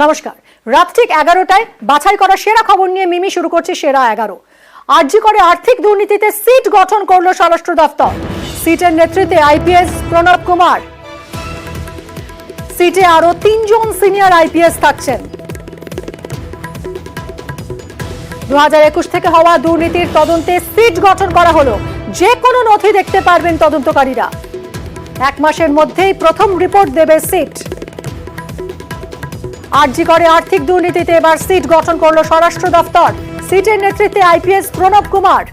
নমস্কার। রাত ঠিক 11টায় বাছাই করা সেরা খবর নিয়ে মিমি শুরু করছে সেরা 11। আরজি করে আর্থিক দুর্নীতিতে সিট গঠন করল স্বরাষ্ট্র দফতর। সিটের নেতৃত্বে আইপিএস প্রণব কুমার। সিটে আরো 3 জন সিনিয়র আইপিএস থাকছেন। 2021 থেকে হওয়া দুর্নীতির তদন্তে সিট গঠন করা হলো। যে কোনো নথি দেখতে পারবেন তদন্তকারীরা। 1 মাসের মধ্যেই প্রথম রিপোর্ট দেবে সিট। আরজি করে আর্থিক দুর্নীতিতে এবার সিট গঠন করল স্বরাষ্ট্র দফতর। সিটের নেতৃত্বে আইপিএস প্রণব কুমার।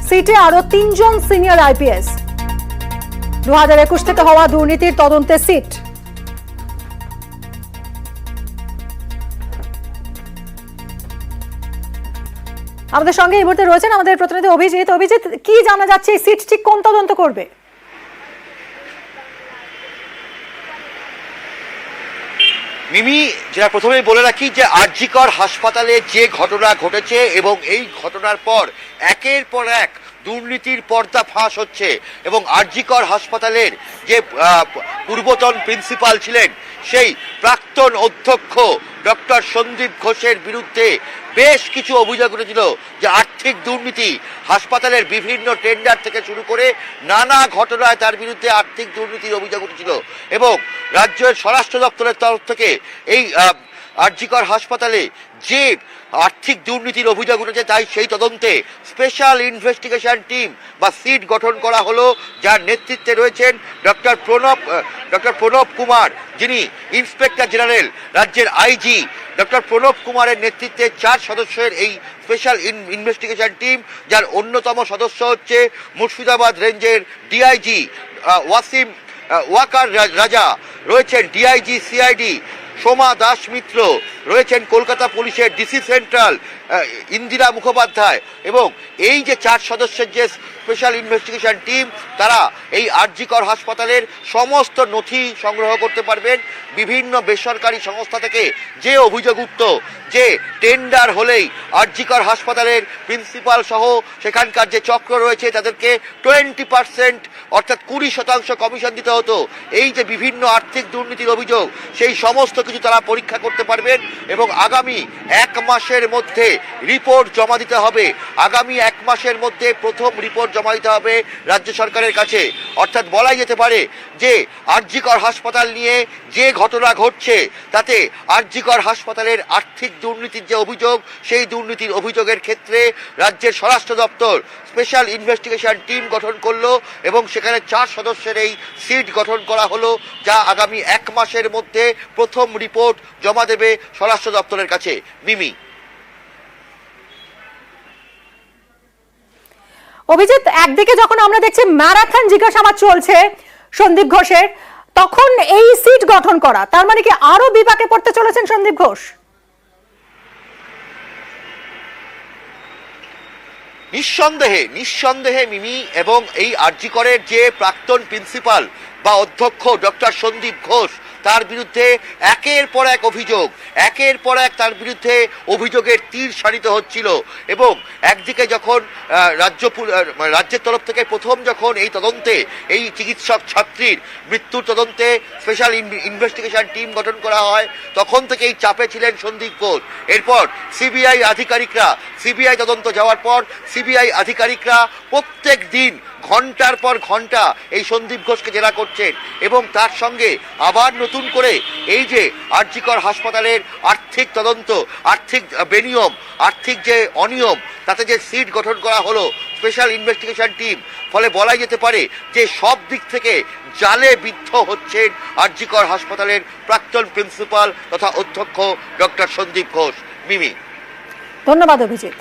সিটে আরো 3 জন সিনিয়র আইপিএস। 2021 থেকে হওয়া দুর্নীতির তদন্তে সিট। আমাদের সঙ্গে এই মুহূর্তে রয়েছেন আমাদের প্রতিনিধি অভিজিৎ। অভিজিৎ, কি জানা যাচ্ছে এই সিট ঠিক কোন তদন্ত করবে? মিমি, যেটা প্রথমেই বলে রাখি যে আরজিকর হাসপাতালে যে ঘটনা ঘটেছে এবং এই ঘটনার পর একের পর এক দুর্নীতির পর্দা ফাঁস হচ্ছে এবং আরজিকর হাসপাতালের যে পূর্বতন প্রিন্সিপাল ছিলেন সেই প্রাক্তন অধ্যক্ষ ডক্টর সন্দীপ ঘোষের বিরুদ্ধে বেশ কিছু অভিযোগ উঠেছিল যে আর্থিক দুর্নীতি, হাসপাতালের বিভিন্ন টেন্ডার থেকে শুরু করে নানা ঘটনায় তার বিরুদ্ধে আর্থিক দুর্নীতির অভিযোগ উঠেছিল এবং রাজ্যের স্বরাষ্ট্র দপ্তরের তরফ থেকে এই আরজিকর হাসপাতালে যে আর্থিক দুর্নীতির অভিযোগ উঠেছে তাই সেই তদন্তে স্পেশাল ইনভেস্টিগেশন টিম বা সিট গঠন করা হলো, যার নেতৃত্বে রয়েছেন ডক্টর প্রণব কুমার, যিনি ইন্সপেক্টর জেনারেল, রাজ্যের আইজি। ডক্টর প্রণব কুমারের নেতৃত্বে 4 সদস্যের এই স্পেশাল ইনভেস্টিগেশন টিম, যার অন্যতম সদস্য হচ্ছে মুর্শিদাবাদ রেঞ্জের ডিআইজি ওয়াসিম ওয়াকার রাজা, রয়েছেন ডিআইজি সিআইডি সোমা দাস মিত্র, রয়েছেন কলকাতা পুলিশের ডিসি সেন্ট্রাল ইন্দিরা মুখোপাধ্যায়। এবং এই যে 4 সদস্যের যে স্পেশাল ইনভেস্টিগেশন টিম, তারা এই আরজিকর হাসপাতালের সমস্ত নথি সংগ্রহ করতে পারবেন। বিভিন্ন বেসরকারি সংস্থা থেকে যে অভিযোগ উঠত যে টেন্ডার হলেই আরজিকর হাসপাতালের প্রিন্সিপাল সহ সেখানকার যে চক্র রয়েছে তাদেরকে 20% অর্থাৎ 20% কমিশন দিতে হতো, এই যে বিভিন্ন আর্থিক দুর্নীতির অভিযোগ, সেই সমস্ত কিছু তারা পরীক্ষা করতে পারবেন এবং আগামী 1 মাসের মধ্যে রিপোর্ট জমা দিতে হবে। আগামী 1 মাসের মধ্যে প্রথম রিপোর্ট জমা দিতে হবে রাজ্য সরকারের কাছে। অর্থাৎ বলাই যেতে পারে যে আরজিকর হাসপাতাল নিয়ে যে ঘটনা ঘটছে তাতে আরজিকর হাসপাতালের আর্থিক দুর্নীতির যে অভিযোগ, সেই দুর্নীতির অভিযোগের ক্ষেত্রে রাজ্যের স্বরাষ্ট্র দপ্তর স্পেশাল ইনভেস্টিগেশন টিম গঠন করলো এবং সেখানে 4 সদস্যের এই সিট গঠন করা হলো, যা আগামী 1 মাসের মধ্যে প্রথম রিপোর্ট জমা দেবে স্বরাষ্ট্র দপ্তরের কাছে। মিমি। অভিজিৎ, একদিকে যখন আমরা দেখছি ম্যারাথন জিজ্ঞাসাবাদ চলছে সন্দীপ ঘোষের, তখন এই সিট গঠন করা, তার মানে কি আরো বিপাকে পড়তে চলেছেন সন্দীপ ঘোষ? নিঃসন্দেহে মিমি, এবং এই আরজিকরের যে প্রাক্তন প্রিন্সিপাল বা অধ্যক্ষ ডক্টর সন্দীপ ঘোষ, তার বিরুদ্ধে একের পর এক তার বিরুদ্ধে অভিযোগের তীর সারিত হচ্ছিল। এবং একদিকে যখন রাজ্যের তরফ থেকে প্রথম যখন এই তদন্তে এই চিকিৎসক ছাত্রীর মৃত্যুর তদন্তে স্পেশাল ইনভেস্টিগেশন টিম গঠন করা হয়, তখন থেকে এই চাপে ছিলেন সন্দীপ ঘোষ। এরপর সিবিআই তদন্ত যাওয়ার পর সিবিআই আধিকারিকরা প্রত্যেক দিন ঘন্টার পর ঘন্টা এই সন্দীপ ঘোষকে জেরা করছেন এবং তার সঙ্গে আবার নতুন করে এই যে আরজিকর হাসপাতালের আর্থিক তদন্ত, আর্থিক বেনিয়ম, আর্থিক যে অনিয়ম, তাতে যে সিট গঠন করা হলো স্পেশাল ইনভেস্টিগেশন টিম, ফলে বলাই যেতে পারে যে সব দিক থেকে জালে বিদ্ধ হচ্ছেন আরজিকর হাসপাতালের প্রাক্তন প্রিন্সিপাল তথা অধ্যক্ষ ডক্টর সন্দীপ ঘোষ। মিমি। ধন্যবাদ অভিজিৎ।